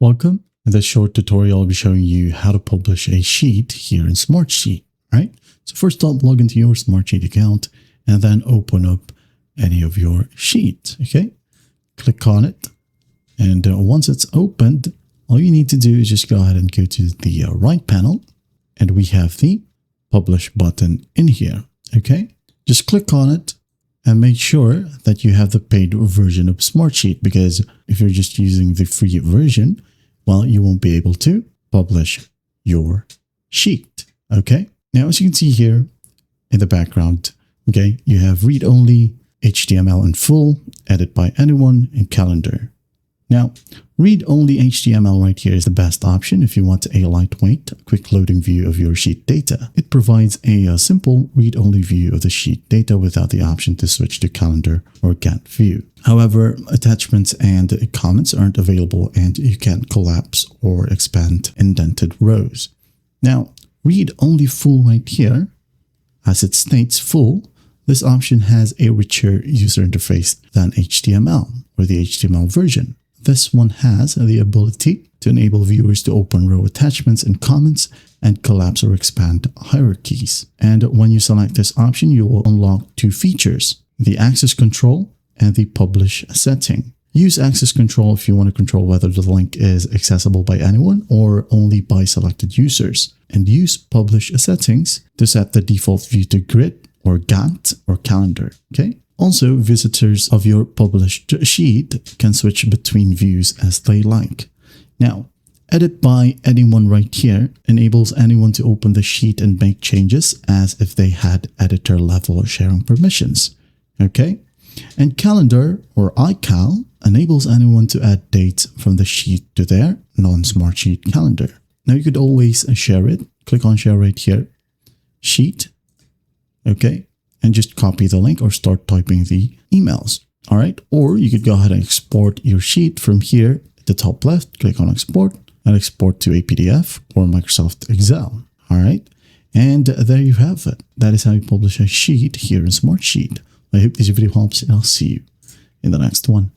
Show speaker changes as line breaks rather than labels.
Welcome. In this short tutorial, I'll be showing you how to publish a sheet here in Smartsheet, right? So first up, log into your Smartsheet account and then open up any of your sheets, okay? Click on it. And once it's opened, all you need to do is just go ahead and go to the right panel and we have the publish button in here, okay? Just click on it and make sure that you have the paid version of Smartsheet, because if you're just using the free version, well, you won't be able to publish your sheet, okay? Now, as you can see here in the background, okay, you have read-only, HTML in full, edit by anyone, and calendar. Now, read-only HTML right here is the best option if you want a lightweight, quick loading view of your sheet data. It provides a simple read-only view of the sheet data without the option to switch to calendar or Gantt view. However, attachments and comments aren't available and you can't collapse or expand indented rows. Now, read-only full right here, as it states full, this option has a richer user interface than HTML or the HTML version. This one has the ability to enable viewers to open row attachments and comments and collapse or expand hierarchies. And when you select this option, you will unlock two features: the access control and the publish setting. Use access control if you want to control whether the link is accessible by anyone or only by selected users. And use publish settings to set the default view to grid or Gantt or calendar, okay? Also, visitors of your published sheet can switch between views as they like. Now, edit by anyone right here enables anyone to open the sheet and make changes as if they had editor level sharing permissions, okay? And calendar or iCal enables anyone to add dates from the sheet to their non-Smartsheet calendar. Now, you could always share it. Click on share right here, sheet, okay? And just copy the link or start typing the emails, all right? Or you could go ahead and export your sheet from here at the top left, click on export and export to a PDF or Microsoft Excel, all right? And there you have it. That is how you publish a sheet here in Smartsheet. I hope this video helps and I'll see you in the next one.